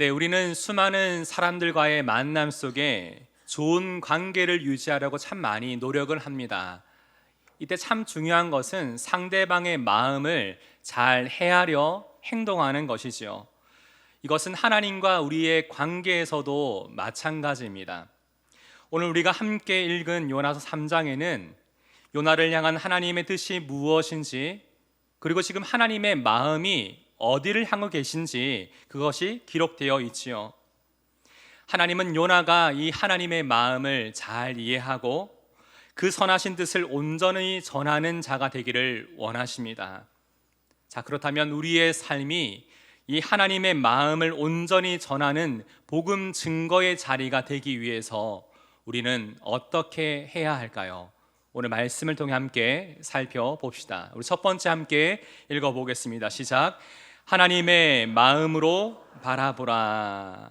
네, 우리는 수많은 사람들과의 만남 속에 좋은 관계를 유지하려고 참 많이 노력을 합니다. 이때 참 중요한 것은 상대방의 마음을 잘 헤아려 행동하는 것이지요. 이것은 하나님과 우리의 관계에서도 마찬가지입니다. 오늘 우리가 함께 읽은 요나서 3장에는 요나를 향한 하나님의 뜻이 무엇인지, 그리고 지금 하나님의 마음이 어디를 향하고 계신지 그것이 기록되어 있지요. 하나님은 요나가 이 하나님의 마음을 잘 이해하고 그 선하신 뜻을 온전히 전하는 자가 되기를 원하십니다. 자, 그렇다면 우리의 삶이 이 하나님의 마음을 온전히 전하는 복음 증거의 자리가 되기 위해서 우리는 어떻게 해야 할까요? 오늘 말씀을 통해 함께 살펴봅시다. 우리 첫 번째 함께 읽어보겠습니다. 시작. 하나님의 마음으로 바라보라.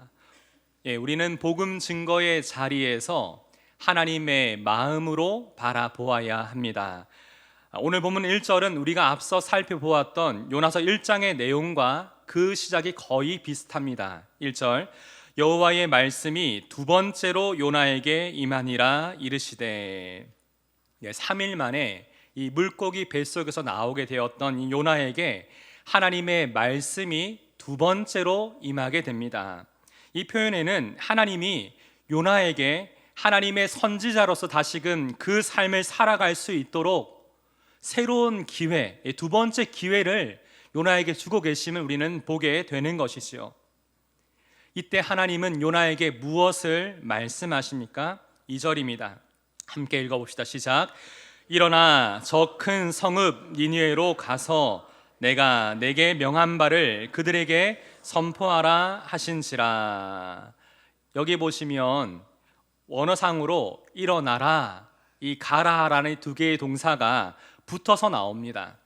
우리는 복음 증거의 자리에서 하나님의 마음으로 바라보아야 합니다. 오늘 본문 1절은 우리가 앞서 살펴보았던 요나서 1장의 내용과 그 시작이 거의 비슷합니다. 1절, 여호와의 말씀이 두 번째로 요나에게 임하니라 이르시되. 3일 만에 이 물고기 뱃속에서 나오게 되었던 이 요나에게 하나님의 말씀이 두 번째로 임하게 됩니다. 이 표현에는 하나님이 요나에게 하나님의 선지자로서 다시금 그 삶을 살아갈 수 있도록 새로운 기회, 두 번째 기회를 요나에게 주고 계심을 우리는 보게 되는 것이지요. 이때 하나님은 요나에게 무엇을 말씀하십니까? 2절입니다. 함께 읽어봅시다. 시작. 일어나 저 큰 성읍 니느웨로 가서 내가 내게 명한 바를 그들에게 선포하라 하신지라. 여기 보시면 원어상으로 일어나라, 이 가라라는 두 개의 동사가 붙어서 나옵니다.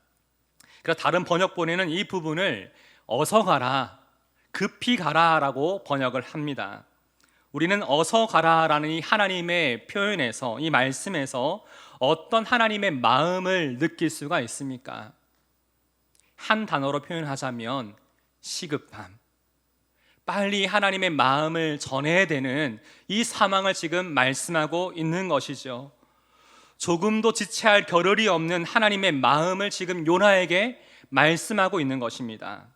그래서 다른 번역본에는 이 부분을 어서 가라, 급히 가라라고 번역을 합니다. 우리는 어서 가라라는 이 하나님의 표현에서, 이 말씀에서 어떤 하나님의 마음을 느낄 수가 있습니까? 한 단어로 표현하자면 시급함. 빨리 하나님의 마음을 전해야 되는 이 상황을 지금 말씀하고 있는 것이죠. 조금도 지체할 겨를이 없는 하나님의 마음을 지금 요나에게 말씀하고 있는 것입니다.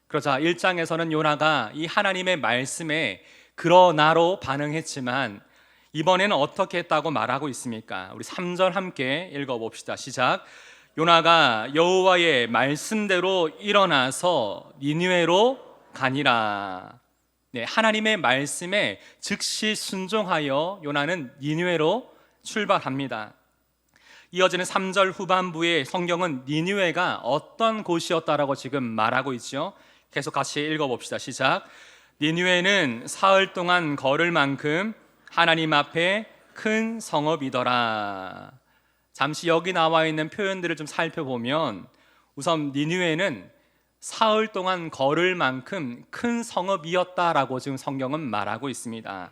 그러자 1장에서는 요나가 이 하나님의 말씀에 그러나로 반응했지만 이번에는 어떻게 했다고 말하고 있습니까? 우리 3절 함께 읽어봅시다. 시작. 요나가 여호와의 말씀대로 일어나서 니느웨로 가니라. 하나님의 말씀에 즉시 순종하여 요나는 니느웨로 출발합니다. 이어지는 3절 후반부에 성경은 니느웨가 어떤 곳이었다라고 지금 말하고 있죠. 계속 같이 읽어봅시다. 시작. 니느웨는 사흘 동안 걸을 만큼 하나님 앞에 큰 성읍이더라. 잠시 여기 나와 있는 표현들을 좀 살펴보면 우선 니느웨는 사흘 동안 걸을 만큼 큰 성읍이었다라고 지금 성경은 말하고 있습니다.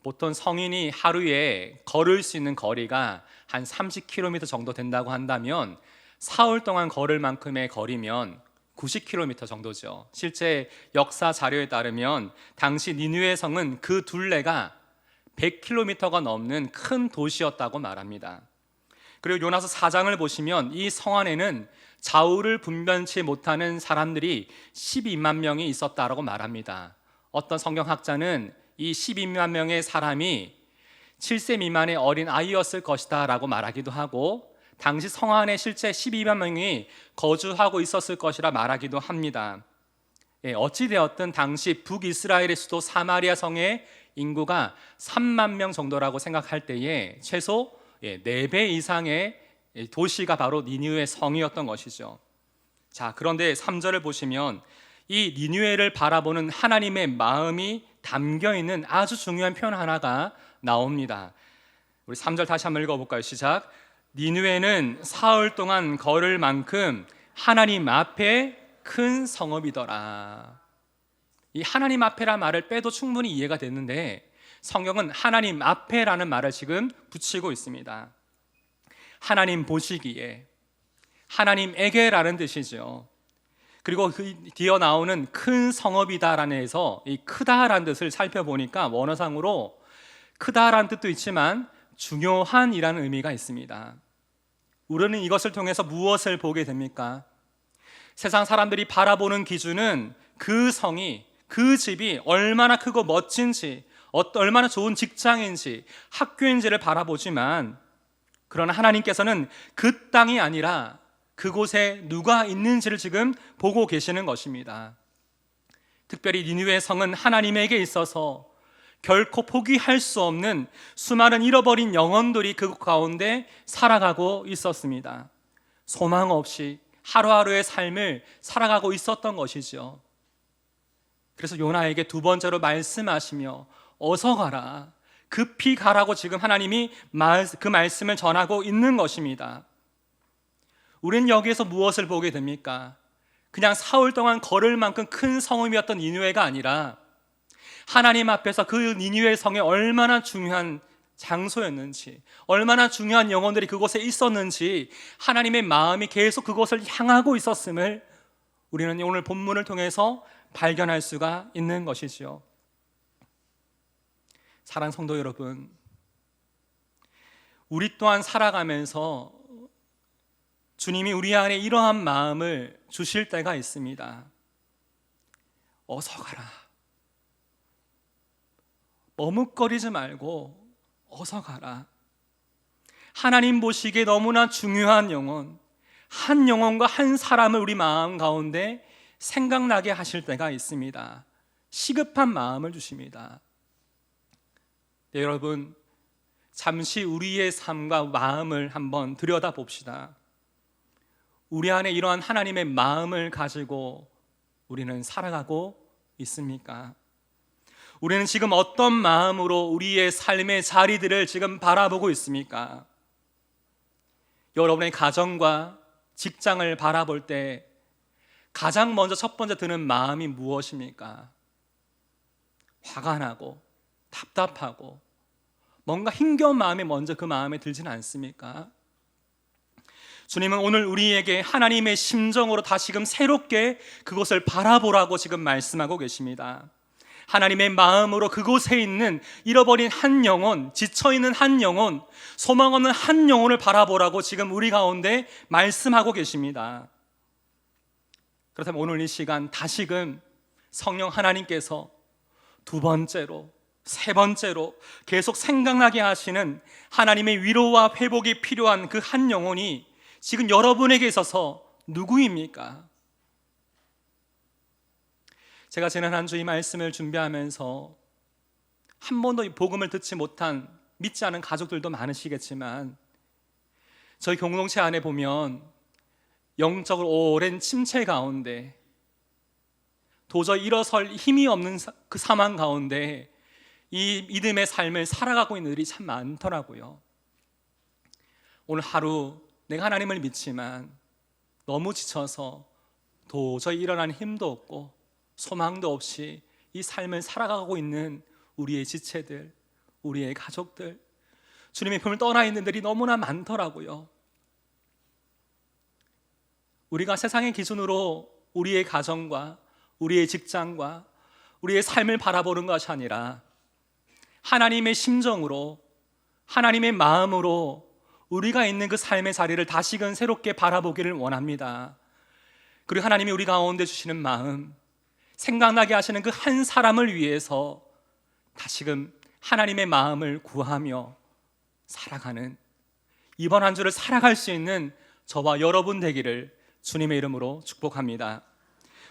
보통 성인이 하루에 걸을 수 있는 거리가 한 30km 정도 된다고 한다면 사흘 동안 걸을 만큼의 거리면 90km 정도죠. 실제 역사 자료에 따르면 당시 니느웨 성은 그 둘레가 100km가 넘는 큰 도시였다고 말합니다. 그리고 요나서 4장을 보시면 이 성 안에는 좌우를 분변치 못하는 사람들이 12만 명이 있었다라고 말합니다. 어떤 성경학자는 이 12만 명의 사람이 7세 미만의 어린 아이였을 것이다 라고 말하기도 하고, 당시 성 안에 실제 12만 명이 거주하고 있었을 것이라 말하기도 합니다. 어찌되었든 당시 북이스라엘의 수도 사마리아 성의 인구가 3만 명 정도라고 생각할 때에 최소 4배 이상의 도시가 바로 니느웨 성이었던 것이죠. 자, 그런데 3절을 보시면 이 니느웨를 바라보는 하나님의 마음이 담겨있는 아주 중요한 표현 하나가 나옵니다. 우리 3절 다시 한번 읽어볼까요? 시작. 니느웨는 사흘 동안 걸을 만큼 하나님 앞에 큰 성읍이더라. 이 하나님 앞에라는 말을 빼도 충분히 이해가 되는데 성경은 하나님 앞에라는 말을 지금 붙이고 있습니다. 하나님 보시기에, 하나님에게라는 뜻이죠. 그리고 그 뒤어 나오는 큰 성읍이다라는 해서 이 크다라는 뜻을 살펴보니까 원어상으로 크다라는 뜻도 있지만 중요한이라는 의미가 있습니다. 우리는 이것을 통해서 무엇을 보게 됩니까? 세상 사람들이 바라보는 기준은 그 성이, 그 집이 얼마나 크고 멋진지, 얼마나 좋은 직장인지, 학교인지를 바라보지만, 그러나 하나님께서는 그 땅이 아니라 그곳에 누가 있는지를 지금 보고 계시는 것입니다. 특별히 니느웨 성은 하나님에게 있어서 결코 포기할 수 없는 수많은 잃어버린 영혼들이 그 가운데 살아가고 있었습니다. 소망 없이 하루하루의 삶을 살아가고 있었던 것이죠. 그래서 요나에게 두 번째로 말씀하시며 어서 가라, 급히 가라고 지금 하나님이 그 말씀을 전하고 있는 것입니다. 우리는 여기에서 무엇을 보게 됩니까? 그냥 사흘 동안 걸을 만큼 큰 성읍이었던 니느웨가 아니라 하나님 앞에서 그 니느웨 성에 얼마나 중요한 장소였는지, 얼마나 중요한 영혼들이 그곳에 있었는지 하나님의 마음이 계속 그곳을 향하고 있었음을 우리는 오늘 본문을 통해서 발견할 수가 있는 것이지요. 사랑하는 성도 여러분, 우리 또한 살아가면서 주님이 우리 안에 이러한 마음을 주실 때가 있습니다. 어서 가라, 머뭇거리지 말고 어서 가라. 하나님 보시기에 너무나 중요한 영혼, 한 영혼과 한 사람을 우리 마음 가운데 생각나게 하실 때가 있습니다. 시급한 마음을 주십니다. 네, 여러분, 잠시 우리의 삶과 마음을 한번 들여다봅시다. 우리 안에 이러한 하나님의 마음을 가지고 우리는 살아가고 있습니까? 우리는 지금 어떤 마음으로 우리의 삶의 자리들을 지금 바라보고 있습니까? 여러분의 가정과 직장을 바라볼 때 가장 먼저 첫 번째 드는 마음이 무엇입니까? 화가 나고 답답하고 뭔가 힘겨운 마음이 먼저 그 마음에 들지는 않습니까? 주님은 오늘 우리에게 하나님의 심정으로 다시금 새롭게 그것을 바라보라고 지금 말씀하고 계십니다. 하나님의 마음으로 그곳에 있는 잃어버린 한 영혼, 지쳐있는 한 영혼, 소망 없는 한 영혼을 바라보라고 지금 우리 가운데 말씀하고 계십니다. 그렇다면 오늘 이 시간 다시금 성령 하나님께서 두 번째로, 세 번째로 계속 생각나게 하시는 하나님의 위로와 회복이 필요한 그 한 영혼이 지금 여러분에게 있어서 누구입니까? 제가 지난 한 주 이 말씀을 준비하면서 한 번도 이 복음을 듣지 못한 믿지 않은 가족들도 많으시겠지만 저희 공동체 안에 보면 영적으로 오랜 침체 가운데 도저히 일어설 힘이 없는 그 상황 가운데 이 믿음의 삶을 살아가고 있는 일이 참 많더라고요. 오늘 하루 내가 하나님을 믿지만 너무 지쳐서 도저히 일어나는 힘도 없고 소망도 없이 이 삶을 살아가고 있는 우리의 지체들, 우리의 가족들, 주님의 품을 떠나 있는 들이 너무나 많더라고요. 우리가 세상의 기준으로 우리의 가정과 우리의 직장과 우리의 삶을 바라보는 것이 아니라 하나님의 심정으로, 하나님의 마음으로 우리가 있는 그 삶의 자리를 다시금 새롭게 바라보기를 원합니다. 그리고 하나님이 우리 가운데 주시는 마음, 생각나게 하시는 그 한 사람을 위해서 다시금 하나님의 마음을 구하며 살아가는, 이번 한 주를 살아갈 수 있는 저와 여러분 되기를 주님의 이름으로 축복합니다.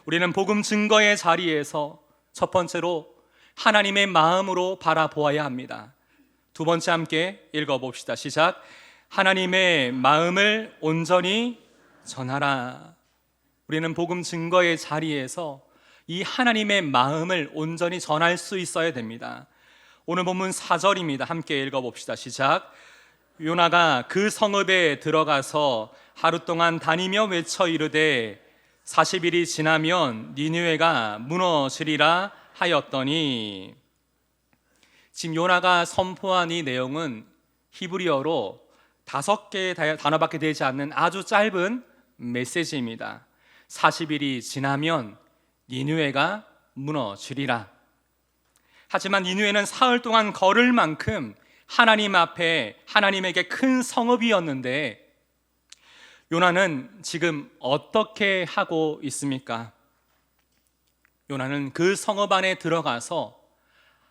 우리는 복음 증거의 자리에서 첫 번째로 하나님의 마음으로 바라보아야 합니다. 두 번째 함께 읽어봅시다. 시작. 하나님의 마음을 온전히 전하라. 우리는 복음 증거의 자리에서 이 하나님의 마음을 온전히 전할 수 있어야 됩니다. 오늘 본문 4절입니다. 함께 읽어봅시다. 시작. 요나가 그 성읍에 들어가서 하루 동안 다니며 외쳐 이르되 40일이 지나면 니느웨가 무너지리라 하였더니, 지금 요나가 선포한 이 내용은 히브리어로 5개의 단어밖에 되지 않는 아주 짧은 메시지입니다. 40일이 지나면 니느웨가 무너지리라. 하지만 니느웨는 사흘 동안 걸을 만큼 하나님 앞에 하나님에게 큰 성읍이었는데 요나는 지금 어떻게 하고 있습니까? 요나는 그 성읍 안에 들어가서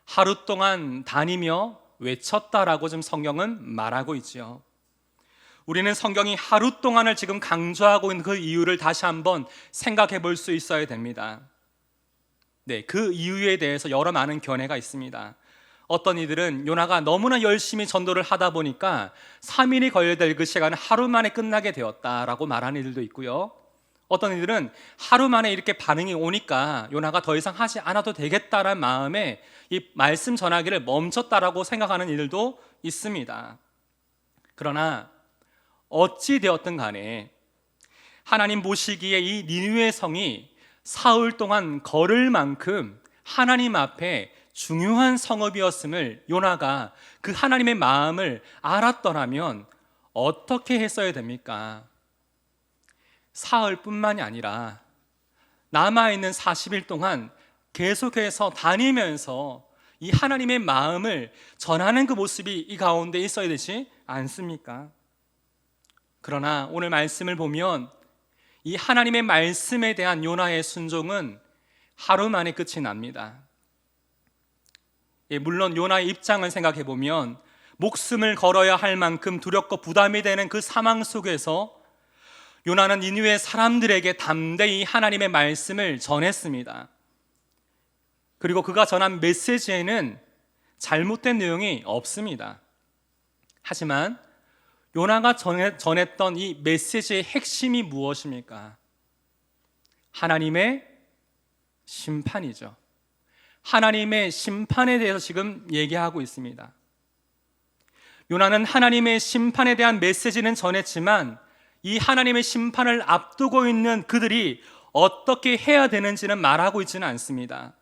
하루 동안 다니며 외쳤다라고 지금 성경은 말하고 있지요. 우리는 성경이 하루 동안을 지금 강조하고 있는 그 이유를 다시 한번 생각해 볼 수 있어야 됩니다. 네, 그 이유에 대해서 여러 많은 견해가 있습니다. 어떤 이들은 요나가 너무나 열심히 전도를 하다 보니까 3일이 걸려야 될 그 시간은 하루 만에 끝나게 되었다라고 말하는 이들도 있고요. 어떤 이들은 하루 만에 이렇게 반응이 오니까 요나가 더 이상 하지 않아도 되겠다라는 마음에 이 말씀 전하기를 멈췄다라고 생각하는 이들도 있습니다. 그러나 어찌 되었든 간에 하나님 보시기에 이 니느웨 성이 사흘 동안 걸을 만큼 하나님 앞에 중요한 성읍이었음을 요나가 그 하나님의 마음을 알았더라면 어떻게 했어야 됩니까? 사흘뿐만이 아니라 남아있는 40일 동안 계속해서 다니면서 이 하나님의 마음을 전하는 그 모습이 이 가운데 있어야 되지 않습니까? 그러나 오늘 말씀을 보면 이 하나님의 말씀에 대한 요나의 순종은 하루 만에 끝이 납니다. 물론 요나의 입장을 생각해 보면 목숨을 걸어야 할 만큼 두렵고 부담이 되는 그 상황 속에서 요나는 니느웨 사람들에게 담대히 하나님의 말씀을 전했습니다. 그리고 그가 전한 메시지에는 잘못된 내용이 없습니다. 하지만 요나가 전했던 이 메시지의 핵심이 무엇입니까? 하나님의 심판이죠. 하나님의 심판에 대해서 지금 얘기하고 있습니다. 요나는 하나님의 심판에 대한 메시지는 전했지만 이 하나님의 심판을 앞두고 있는 그들이 어떻게 해야 되는지는 말하고 있지는 않습니다.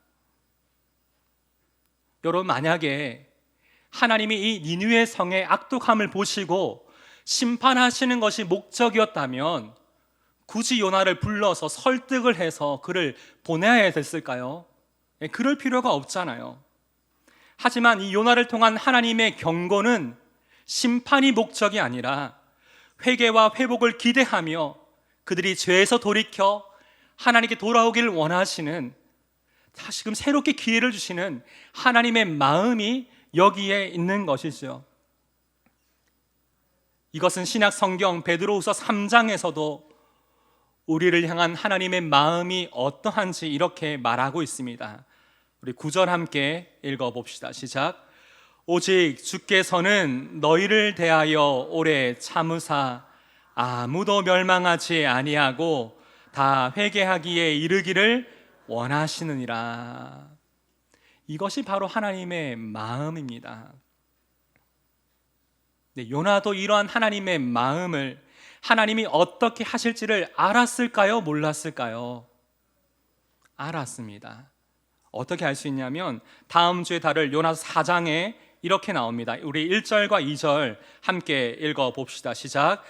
여러분, 만약에 하나님이 이 니느웨 성의 악독함을 보시고 심판하시는 것이 목적이었다면 굳이 요나를 불러서 설득을 해서 그를 보내야 됐을까요? 그럴 필요가 없잖아요. 하지만 이 요나를 통한 하나님의 경고는 심판이 목적이 아니라 회개와 회복을 기대하며 그들이 죄에서 돌이켜 하나님께 돌아오기를 원하시는, 다시금 새롭게 기회를 주시는 하나님의 마음이 여기에 있는 것이죠. 이것은 신약 성경 베드로후서 3장에서도 우리를 향한 하나님의 마음이 어떠한지 이렇게 말하고 있습니다. 우리 9절 함께 읽어봅시다. 시작. 오직 주께서는 너희를 대하여 오래 참으사 아무도 멸망하지 아니하고 다 회개하기에 이르기를 원하시느니라. 이것이 바로 하나님의 마음입니다. 네, 요나도 이러한 하나님의 마음을 하나님이 어떻게 하실지를 알았을까요? 몰랐을까요? 알았습니다. 어떻게 알 수 있냐면 다음 주에 다룰 요나서 4장에 이렇게 나옵니다. 우리 1절과 2절 함께 읽어봅시다. 시작.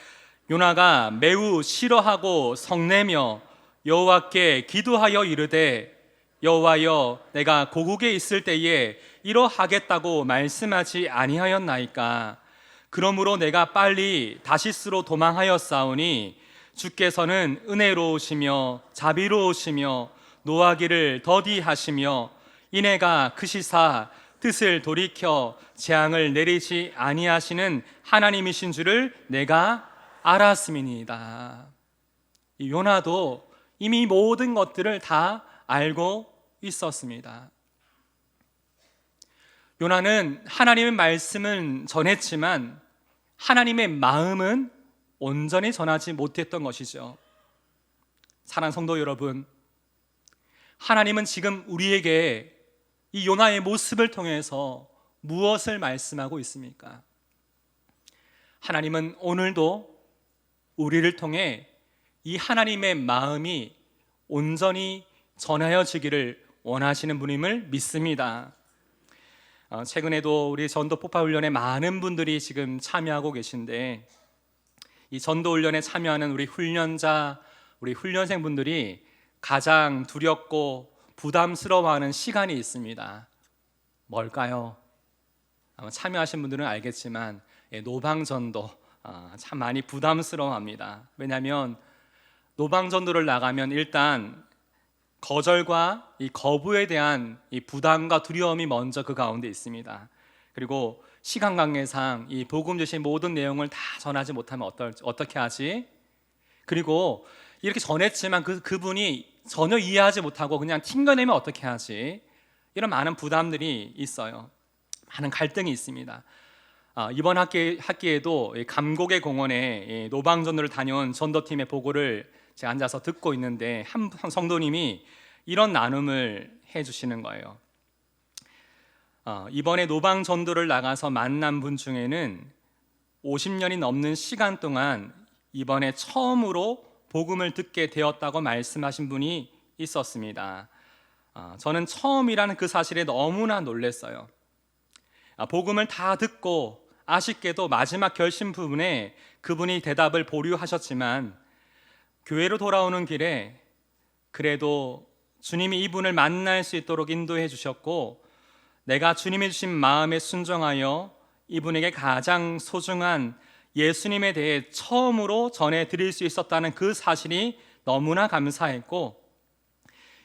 요나가 매우 싫어하고 성내며 여호와께 기도하여 이르되 여호와여, 내가 고국에 있을 때에 이러하겠다고 말씀하지 아니하였나이까? 그러므로 내가 빨리 다시스로 도망하였사오니 주께서는 은혜로우시며 자비로우시며 노하기를 더디하시며 이내가 크시사 뜻을 돌이켜 재앙을 내리지 아니하시는 하나님이신 줄을 내가 알았음이니이다. 이 요나도 이미 모든 것들을 다 알고 있었습니다. 요나는 하나님의 말씀은 전했지만 하나님의 마음은 온전히 전하지 못했던 것이죠. 사랑하는 성도 여러분, 하나님은 지금 우리에게 이 요나의 모습을 통해서 무엇을 말씀하고 있습니까? 하나님은 오늘도 우리를 통해 이 하나님의 마음이 온전히 전하여지기를 원하시는 분임을 믿습니다. 최근에도 우리 전도 폭파훈련에 많은 분들이 지금 참여하고 계신데 이 전도 훈련에 참여하는 우리 훈련자, 우리 훈련생분들이 가장 두렵고 부담스러워하는 시간이 있습니다. 뭘까요? 아마 참여하신 분들은 알겠지만 노방전도 참 많이 부담스러워합니다. 왜냐하면 노방전도를 나가면 일단 거절과 이 거부에 대한 이 부담과 두려움이 먼저 그 가운데 있습니다. 그리고 시간 관계상 이 복음 주신 모든 내용을 다 전하지 못하면 어떻게 하지? 그리고 이렇게 전했지만 그분이 전혀 이해하지 못하고 그냥 튕겨내면 어떻게 하지? 이런 많은 부담들이 있어요. 많은 갈등이 있습니다. 이번 학기에도 감곡의 공원에 노방전도를 다녀온 전도팀의 보고를 제가 앉아서 듣고 있는데 한 성도님이 이런 나눔을 해주시는 거예요. 이번에 노방전도를 나가서 만난 분 중에는 50년이 넘는 시간 동안 이번에 처음으로 복음을 듣게 되었다고 말씀하신 분이 있었습니다. 저는 처음이라는 그 사실에 너무나 놀랐어요. 복음을 다 듣고 아쉽게도 마지막 결심 부분에 그분이 대답을 보류하셨지만 교회로 돌아오는 길에 그래도 주님이 이분을 만날 수 있도록 인도해 주셨고 내가 주님이 주신 마음에 순종하여 이분에게 가장 소중한 예수님에 대해 처음으로 전해드릴 수 있었다는 그 사실이 너무나 감사했고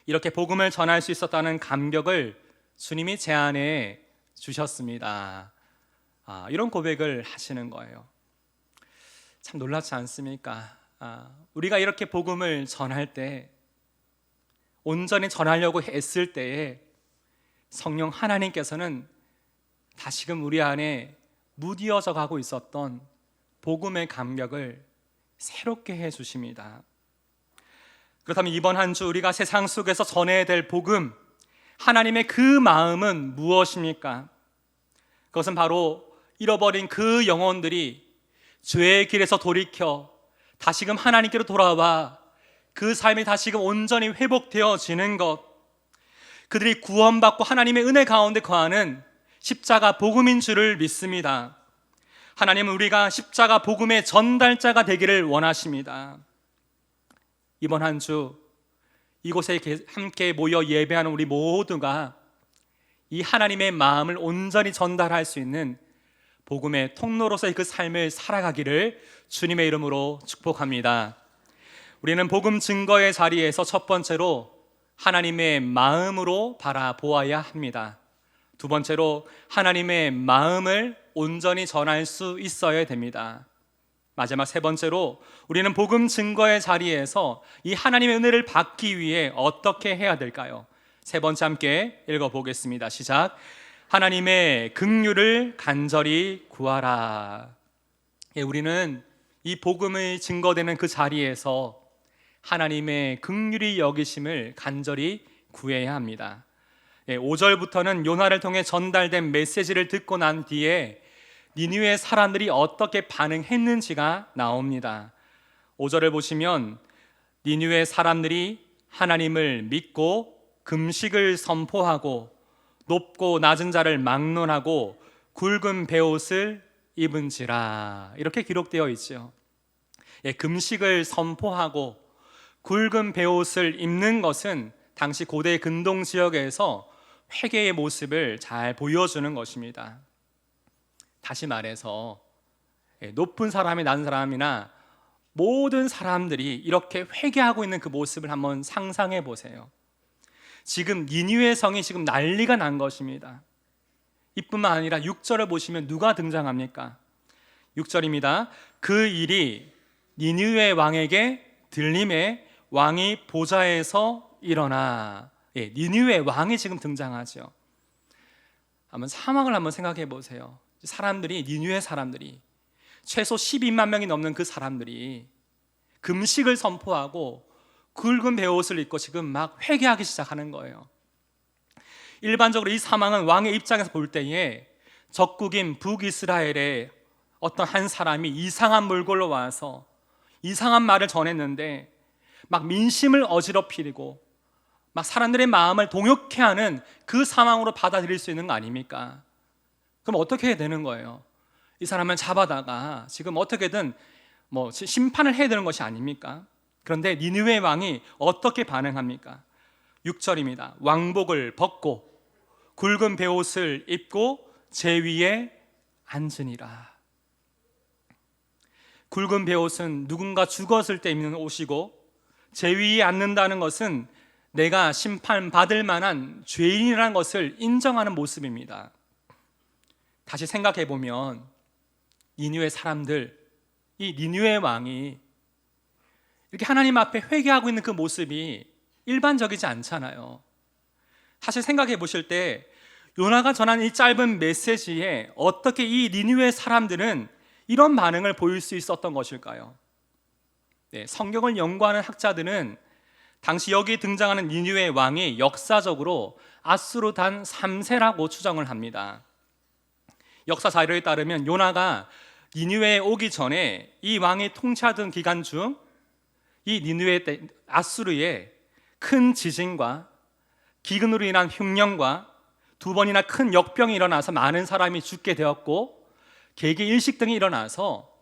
이렇게 복음을 전할 수 있었다는 감격을 주님이 제 안에 주셨습니다. 이런 고백을 하시는 거예요. 참 놀랍지 않습니까? 우리가 이렇게 복음을 전할 때 온전히 전하려고 했을 때에 성령 하나님께서는 다시금 우리 안에 무디어져 가고 있었던 복음의 감격을 새롭게 해 주십니다. 그렇다면 이번 한 주 우리가 세상 속에서 전해야 될 복음, 하나님의 그 마음은 무엇입니까? 그것은 바로 잃어버린 그 영혼들이 죄의 길에서 돌이켜 다시금 하나님께로 돌아와 그 삶이 다시금 온전히 회복되어지는 것, 그들이 구원받고 하나님의 은혜 가운데 거하는 십자가 복음인 줄을 믿습니다. 하나님은 우리가 십자가 복음의 전달자가 되기를 원하십니다. 이번 한 주 이곳에 함께 모여 예배하는 우리 모두가 이 하나님의 마음을 온전히 전달할 수 있는 복음의 통로로서의 그 삶을 살아가기를 주님의 이름으로 축복합니다. 우리는 복음 증거의 자리에서 첫 번째로 하나님의 마음으로 바라보아야 합니다. 두 번째로 하나님의 마음을 온전히 전할 수 있어야 됩니다. 마지막 세 번째로 우리는 복음 증거의 자리에서 이 하나님의 은혜를 받기 위해 어떻게 해야 될까요? 세 번째 함께 읽어보겠습니다. 시작. 하나님의 긍휼을 간절히 구하라. 우리는 이 복음의 증거되는 그 자리에서 하나님의 긍휼히 여기심을 간절히 구해야 합니다. 5절부터는 요나를 통해 전달된 메시지를 듣고 난 뒤에 니느웨 사람들이 어떻게 반응했는지가 나옵니다. 5절을 보시면 니느웨 사람들이 하나님을 믿고 금식을 선포하고 높고 낮은 자를 막론하고 굵은 베옷을 입은지라 이렇게 기록되어 있죠. 금식을 선포하고 굵은 베옷을 입는 것은 당시 고대 근동 지역에서 회개의 모습을 잘 보여주는 것입니다. 다시 말해서 높은 사람이 낮은 사람이나 모든 사람들이 이렇게 회개하고 있는 그 모습을 한번 상상해 보세요. 지금 니느웨 성이 지금 난리가 난 것입니다. 이뿐만 아니라 6절을 보시면 누가 등장합니까? 6절입니다. 그 일이 니느웨 왕에게 들림에 왕이 보좌에서 일어나. 니느웨 왕이 지금 등장하죠. 한번 상황을 한번 생각해 보세요. 사람들이 니느웨 사람들이 최소 12만 명이 넘는 그 사람들이 금식을 선포하고 굵은 베옷을 입고 지금 막 회개하기 시작하는 거예요. 일반적으로 이 상황은 왕의 입장에서 볼 때에 적국인 북이스라엘의 어떤 한 사람이 이상한 물건로 와서 이상한 말을 전했는데 막 민심을 어지럽히고 막 사람들의 마음을 동요케 하는 그 상황으로 받아들일 수 있는 거 아닙니까? 그럼 어떻게 해야 되는 거예요? 이 사람을 잡아다가 지금 어떻게든 심판을 해야 되는 것이 아닙니까? 그런데 니느웨 왕이 어떻게 반응합니까? 6절입니다. 왕복을 벗고 굵은 베옷을 입고 제 위에 앉으니라. 굵은 베옷은 누군가 죽었을 때 입는 옷이고, 제 위에 앉는다는 것은 내가 심판받을 만한 죄인이라는 것을 인정하는 모습입니다. 다시 생각해 보면 니느웨 사람들, 이 니느웨 왕이 이렇게 하나님 앞에 회개하고 있는 그 모습이 일반적이지 않잖아요. 사실 생각해 보실 때 요나가 전한 이 짧은 메시지에 어떻게 이 니느웨 사람들은 이런 반응을 보일 수 있었던 것일까요? 성경을 연구하는 학자들은 당시 여기 등장하는 니느웨 왕이 역사적으로 아수르 단 3세라고 추정을 합니다. 역사 자료에 따르면 요나가 니느웨에 오기 전에 이 왕이 통치하던 기간 중 이 니느웨 때 아수르에 큰 지진과 기근으로 인한 흉년과 2번이나 큰 역병이 일어나서 많은 사람이 죽게 되었고, 계기 일식 등이 일어나서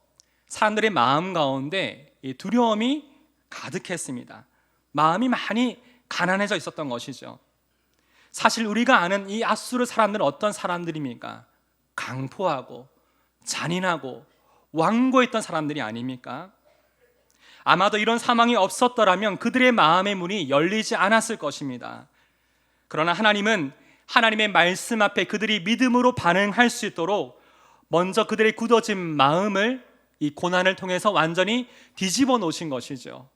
사람들의 마음 가운데 두려움이 가득했습니다. 마음이 많이 가난해져 있었던 것이죠. 사실 우리가 아는 이 아수르 사람들은 어떤 사람들입니까? 강포하고 잔인하고 완고했던 사람들이 아닙니까? 아마도 이런 상황이 없었더라면 그들의 마음의 문이 열리지 않았을 것입니다. 그러나 하나님은 하나님의 말씀 앞에 그들이 믿음으로 반응할 수 있도록 먼저 그들의 굳어진 마음을 이 고난을 통해서 완전히 뒤집어 놓으신 것이죠.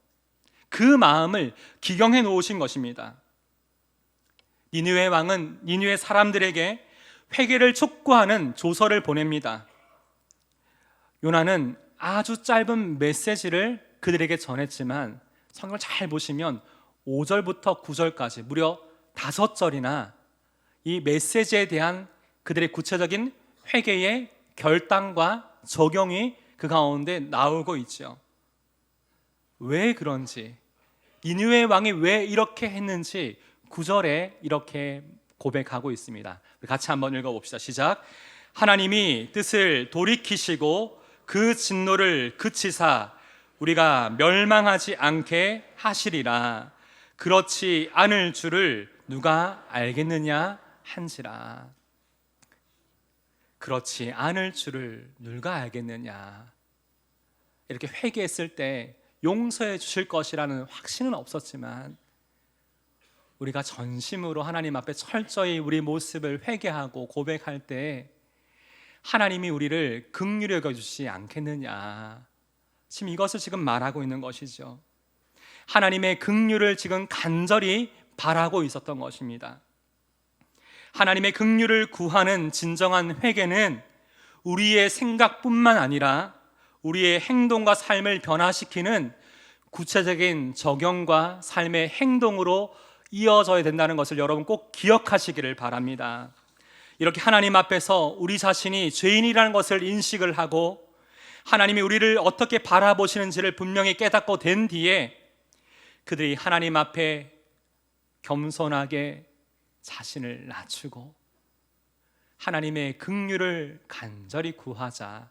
그 마음을 기경해 놓으신 것입니다. 니느웨 왕은 니느웨 사람들에게 회개를 촉구하는 조서를 보냅니다. 요나는 아주 짧은 메시지를 그들에게 전했지만 성경을 잘 보시면 5절부터 9절까지 무려 5절이나 이 메시지에 대한 그들의 구체적인 회개의 결단과 적용이 그 가운데 나오고 있죠. 왜 그런지, 니느웨 왕이 왜 이렇게 했는지 9절에 이렇게 고백하고 있습니다. 같이 한번 읽어봅시다. 시작. 하나님이 뜻을 돌이키시고 그 진노를 그치사 우리가 멸망하지 않게 하시리라. 그렇지 않을 줄을 누가 알겠느냐 한지라. 그렇지 않을 줄을 누가 알겠느냐. 이렇게 회개했을 때 용서해 주실 것이라는 확신은 없었지만, 우리가 전심으로 하나님 앞에 철저히 우리 모습을 회개하고 고백할 때 하나님이 우리를 긍휼히 여겨주시지 않겠느냐, 지금 이것을 지금 말하고 있는 것이죠. 하나님의 긍휼을 지금 간절히 바라고 있었던 것입니다. 하나님의 긍휼을 구하는 진정한 회개는 우리의 생각뿐만 아니라 우리의 행동과 삶을 변화시키는 구체적인 적용과 삶의 행동으로 이어져야 된다는 것을 여러분 꼭 기억하시기를 바랍니다. 이렇게 하나님 앞에서 우리 자신이 죄인이라는 것을 인식을 하고 하나님이 우리를 어떻게 바라보시는지를 분명히 깨닫고 된 뒤에 그들이 하나님 앞에 겸손하게 자신을 낮추고 하나님의 긍휼을 간절히 구하자.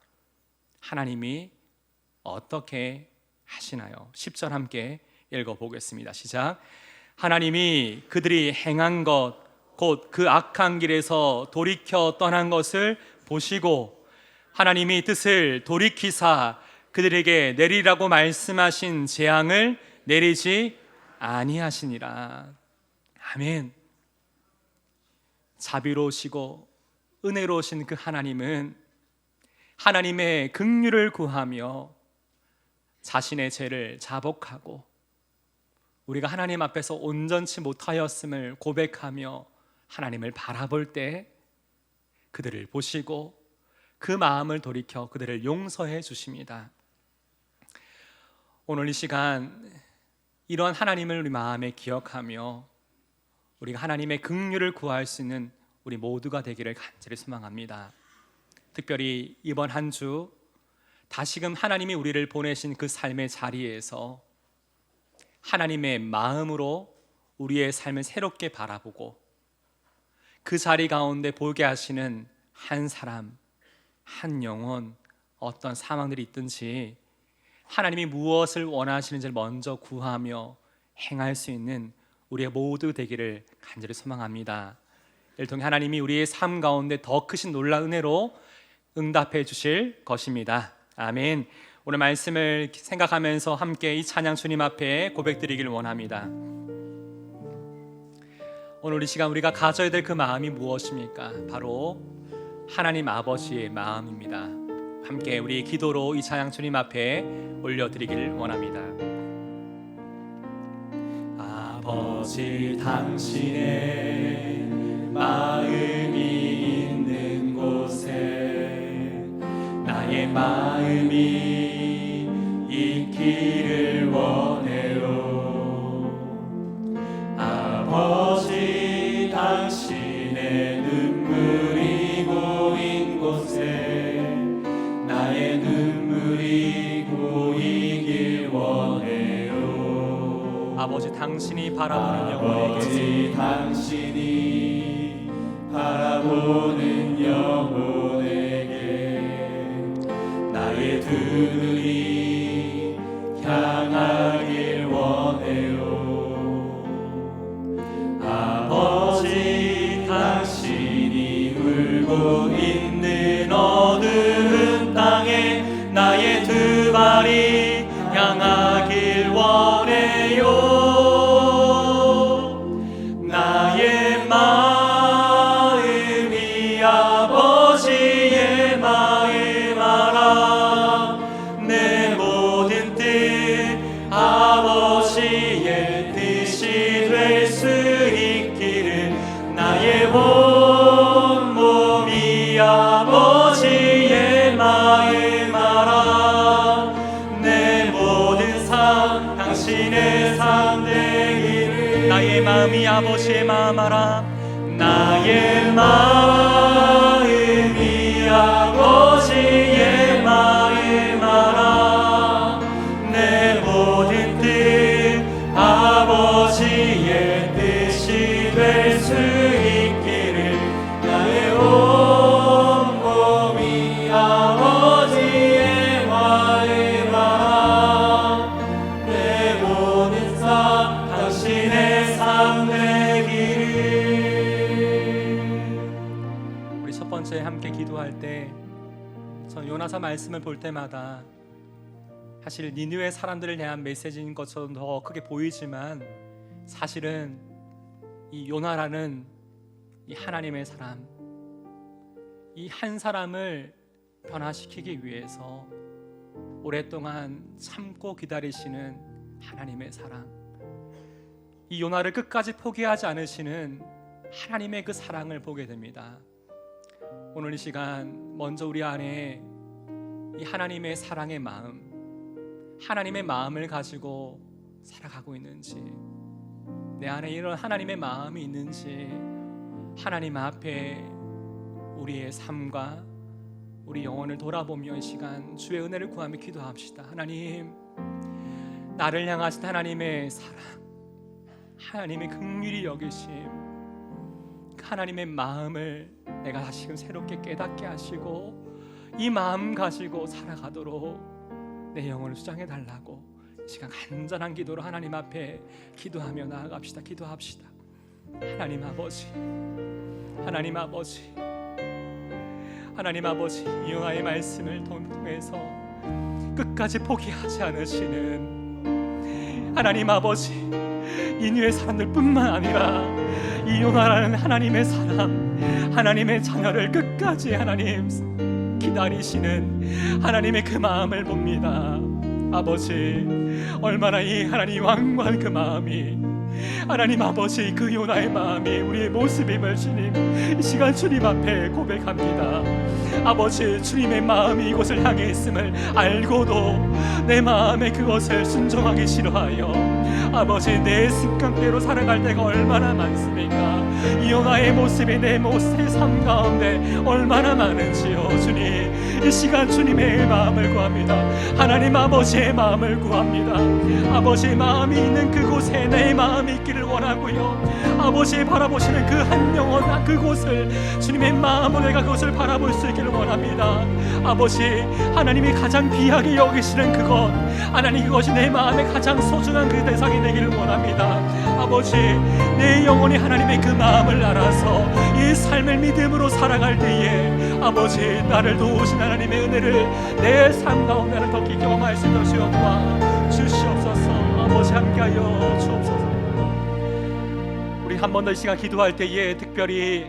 하나님이 어떻게 하시나요? 10절 함께 읽어보겠습니다. 시작. 하나님이 그들이 행한 것 곧 그 악한 길에서 돌이켜 떠난 것을 보시고 하나님이 뜻을 돌이키사 그들에게 내리라고 말씀하신 재앙을 내리지 아니하시니라. 아멘. 자비로우시고 은혜로우신 그 하나님은 하나님의 긍휼을 구하며 자신의 죄를 자복하고 우리가 하나님 앞에서 온전치 못하였음을 고백하며 하나님을 바라볼 때 그들을 보시고 그 마음을 돌이켜 그들을 용서해 주십니다. 오늘 이 시간 이런 하나님을 우리 마음에 기억하며 우리가 하나님의 긍휼을 구할 수 있는 우리 모두가 되기를 간절히 소망합니다. 특별히 이번 한 주 다시금 하나님이 우리를 보내신 그 삶의 자리에서 하나님의 마음으로 우리의 삶을 새롭게 바라보고 그 자리 가운데 보게 하시는 한 사람, 한 영혼, 어떤 상황들이 있든지 하나님이 무엇을 원하시는지를 먼저 구하며 행할 수 있는 우리의 모두 되기를 간절히 소망합니다. 이를 통해 하나님이 우리의 삶 가운데 더 크신 놀라운 은혜로 응답해 주실 것입니다. 아멘. 오늘 말씀을 생각하면서 함께 이 찬양 주님 앞에 고백드리기를 원합니다. 오늘 이 시간 우리가 가져야 될 그 마음이 무엇입니까? 바로 하나님 아버지의 마음입니다. 함께 우리 기도로 이 찬양 주님 앞에 올려드리기를 원합니다. 아버지, 당신의 마음이 있는 곳에 나의 마음이 있기를 원해요. 아버지, 당신의 눈물이 고인 곳에 나의 눈물이 고이길 원해요. 아버지, 당신이 바라보는 영혼에게, 아버지, 당신이 바라보는 영혼에게 나의 두 눈이 향하길 원해요. 아버지, 당신이 울고 있는 어두운 땅에 나의 두 발이 향하길 원해요. 나의 마음이 아버지의 마음 알아. 내 모든 뜻 아버지의 뜻이 될 수 있기를 나의 온 몸이 아버지의 마음 알아. 내 모든 삶 당신의 삶 되기를. 나의 마음이 아버지의 마음 알아. 나의 마음이 아버지의 마음 알아. 내 모든 뜻 아버지의 뜻이 될 수 있기를 나의 온 몸이 아버지의 마음 알아. 내 모든 삶 당신의 삶 되기를. 우리 첫 번째 함께 기도할 때, 저 요나서 말씀을 볼 때마다 사실 니느웨 사람들을 대한 메시지인 것처럼 더 크게 보이지만, 사실은 이 요나라는 이 하나님의 사람, 이 한 사람을 변화시키기 위해서 오랫동안 참고 기다리시는 하나님의 사랑, 이 요나를 끝까지 포기하지 않으시는 하나님의 그 사랑을 보게 됩니다. 오늘 이 시간 먼저 우리 안에 이 하나님의 사랑의 마음, 하나님의 마음을 가지고 살아가고 있는지, 내 안에 이런 하나님의 마음이 있는지 하나님 앞에 우리의 삶과 우리 영혼을 돌아보며 이 시간 주의 은혜를 구하며 기도합시다. 하나님, 나를 향하신 하나님의 사랑, 하나님의 긍휼히 여기심, 하나님의 마음을 내가 다시금 새롭게 깨닫게 하시고 이 마음 가지고 살아가도록 내 영혼을 수장해 달라고 이 시간 간절한 기도로 하나님 앞에 기도하며 나아갑시다. 기도합시다. 하나님 아버지, 하나님 아버지, 하나님 아버지, 이 요나의 말씀을 통해서 끝까지 포기하지 않으시는 하나님 아버지, 니느웨 사람들뿐만 아니라 이 요나라는 하나님의 사람, 하나님의 자녀를 끝까지 하나님 기다리시는 하나님의 그 마음을 봅니다. 아버지, 얼마나 이 하나님 완고한 그 마음이, 하나님 아버지, 그 요나의 마음이 우리의 모습임을 주님 이 시간 주님 앞에 고백합니다. 아버지, 주님의 마음이 이곳을 향해 있음을 알고도 내 마음에 그것을 순종하기 싫어하여 아버지, 내 습관대로 살아갈 때가 얼마나 많습니까? 이 요나의 모습이 내 모습의 삶 가운데 얼마나 많은지요. 주님, 이 시간 주님의 마음을 구합니다. 하나님 아버지의 마음을 구합니다. 아버지의 마음이 있는 그곳에 내 마음이 있기를 원하고요. 아버지 바라보시는 그 한 영혼, 그곳을 주님의 마음으로 내가 그곳을 바라볼 수 있기를 원합니다. 아버지, 하나님이 가장 귀하게 여기시는 그것, 하나님 그것이 내 마음에 가장 소중한 그 대상이 되기를 원합니다. 아버지, 내 영혼이 하나님의 그 마음을 알아서 이 삶을 믿음으로 살아갈 때에 아버지, 나를 도우신 하나님의 은혜를 내 삶 가운데는 더 깊게 경험할 수 있도록 주여 도와 주시옵소서. 아버지, 함께하여 주옵소서. 우리 한 번 더 이 시간 기도할 때에 특별히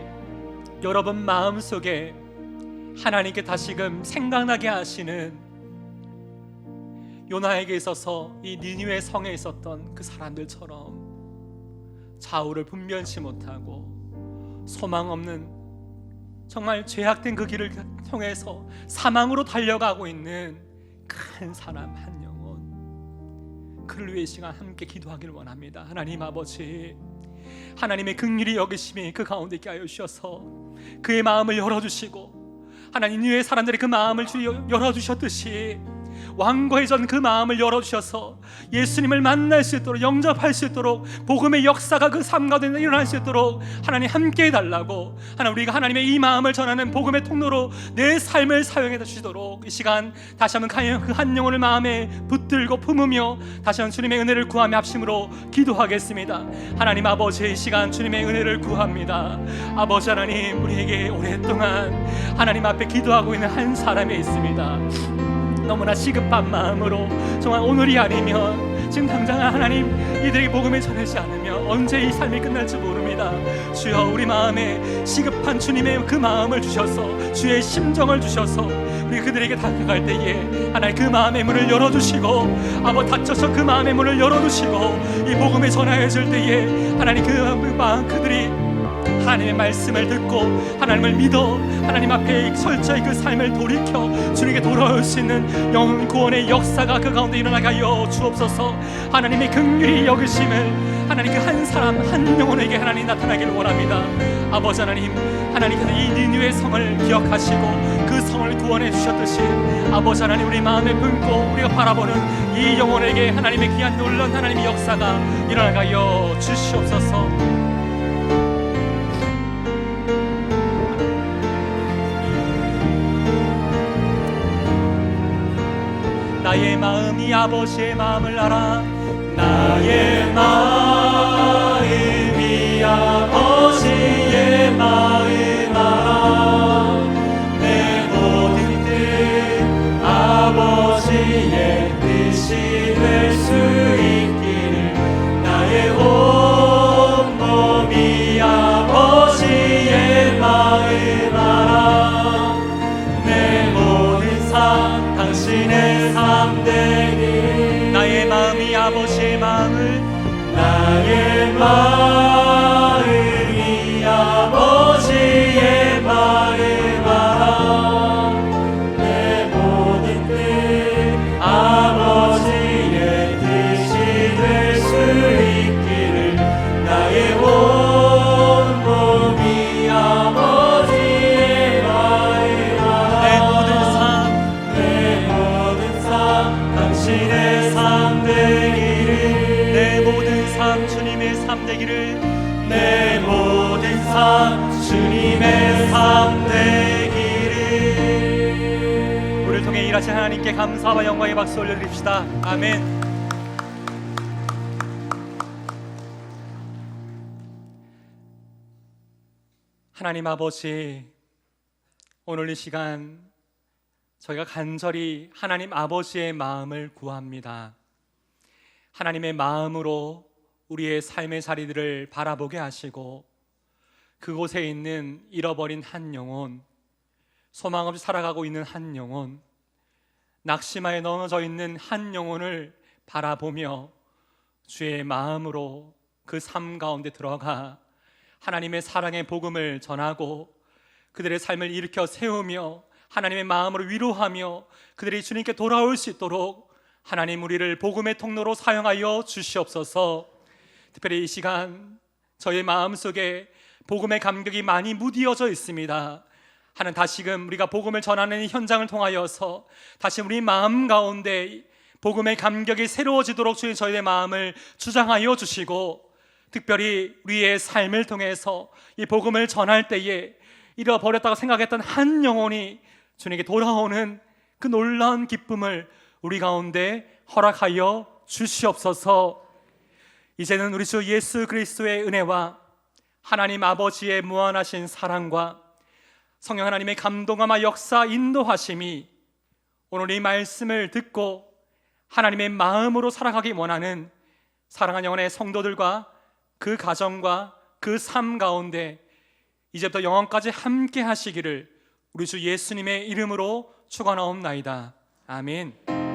여러분 마음속에 하나님께 다시금 생각나게 하시는 요나에게 있어서 이 니느웨 성에 있었던 그 사람들처럼 좌우를 분별치 못하고 소망 없는 정말 죄악된 그 길을 통해서 사망으로 달려가고 있는 큰 사람 한 영혼, 그를 위해 이 시간 함께 기도하기를 원합니다. 하나님 아버지, 하나님의 긍휼히 여기심이 그 가운데 있게 하여 주셔서 그의 마음을 열어주시고, 하나님 니느웨 사람들이 그 마음을 열어주셨듯이 왕과의 전 그 마음을 열어주셔서 예수님을 만날 수 있도록, 영접할 수 있도록, 복음의 역사가 그 삶 가운데 일어날 수 있도록 하나님 함께 해달라고, 하나님 우리가 하나님의 이 마음을 전하는 복음의 통로로 내 삶을 사용해 주시도록 이 시간 다시 한번 그 한 영혼을 마음에 붙들고 품으며 다시 한번 주님의 은혜를 구하며 합심으로 기도하겠습니다. 하나님 아버지, 이 시간 주님의 은혜를 구합니다. 아버지 하나님, 우리에게 오랫동안 하나님 앞에 기도하고 있는 한 사람이 있습니다. 너무나 시급한 마음으로 정말 오늘이 아니면 지금 당장 하나님 이들에게 복음을 전하지 않으면 언제 이 삶이 끝날지 모릅니다. 주여, 우리 마음에 시급한 주님의 그 마음을 주셔서 주의 심정을 주셔서 우리 그들에게 다가갈 때에 하나님 그 마음의 문을 열어주시고, 아버지 닫혀서 그 마음의 문을 열어주시고 이 복음을 전하여 줄 때에 하나님 그 마음, 그들이 하나님의 말씀을 듣고 하나님을 믿어 하나님 앞에 철저히 그 삶을 돌이켜 주님께 돌아올 수 있는 영혼 구원의 역사가 그 가운데 일어나게 하여 주옵소서. 하나님의 긍휼히 여기심을 하나님 그 한 사람 한 영혼에게 하나님 나타나기를 원합니다. 아버지 하나님, 하나님께서 이 니느웨 성을 기억하시고 그 성을 구원해 주셨듯이 아버지 하나님, 우리 마음에 품고 우리가 바라보는 이 영혼에게 하나님의 귀한 놀라운 하나님의 역사가 일어나게 하여 주시옵소서. 나의 마음이 아버지의 마음을 알아. 나의 마음이 아버지의 마음 알아. 내 모든 뜻 아버지의 뜻이 될 수 있기를, 나의 온 몸이 아버지의 마음 알아. 내 모든 삶 당신의 삶 되길. 나의 마음이 아버지의 마음을, 나의 마음이 아버지의 마음 알아. 내 모든 뜻 아버지의 뜻이 될 수 있기를, 나의 온 몸이 아버지의 마음 알아. 내 모든 삶 당신의 삶 되기를. 내 모든 삶 주님의 삶 되기를. 내 모든 삶 주님의 삶 되기를. 우리를 통해 일하신 하나님께 감사와 영광의 박수 올려드립시다. 아멘. 하나님 아버지, 오늘 이 시간 저희가 간절히 하나님 아버지의 마음을 구합니다. 하나님의 마음으로 우리의 삶의 자리들을 바라보게 하시고 그곳에 있는 잃어버린 한 영혼, 소망 없이 살아가고 있는 한 영혼, 낙심하에 넘어져 있는 한 영혼을 바라보며 주의 마음으로 그 삶 가운데 들어가 하나님의 사랑의 복음을 전하고 그들의 삶을 일으켜 세우며 하나님의 마음으로 위로하며 그들이 주님께 돌아올 수 있도록 하나님, 우리를 복음의 통로로 사용하여 주시옵소서. 특별히 이 시간 저의 마음속에 복음의 감격이 많이 무디어져 있습니다. 하나님, 다시금 우리가 복음을 전하는 이 현장을 통하여서 다시 우리 마음 가운데 복음의 감격이 새로워지도록 주님 저희의 마음을 주장하여 주시고, 특별히 우리의 삶을 통해서 이 복음을 전할 때에 잃어버렸다고 생각했던 한 영혼이 주님께 돌아오는 그 놀라운 기쁨을 우리 가운데 허락하여 주시옵소서. 이제는 우리 주 예수 그리스도의 은혜와 하나님 아버지의 무한하신 사랑과 성령 하나님의 감동함과 역사 인도하심이 오늘 이 말씀을 듣고 하나님의 마음으로 살아가기 원하는 사랑하는 영혼의 성도들과 그 가정과 그 삶 가운데 이제부터 영원까지 함께 하시기를 우리 주 예수님의 이름으로 축원하옵나이다. 아멘.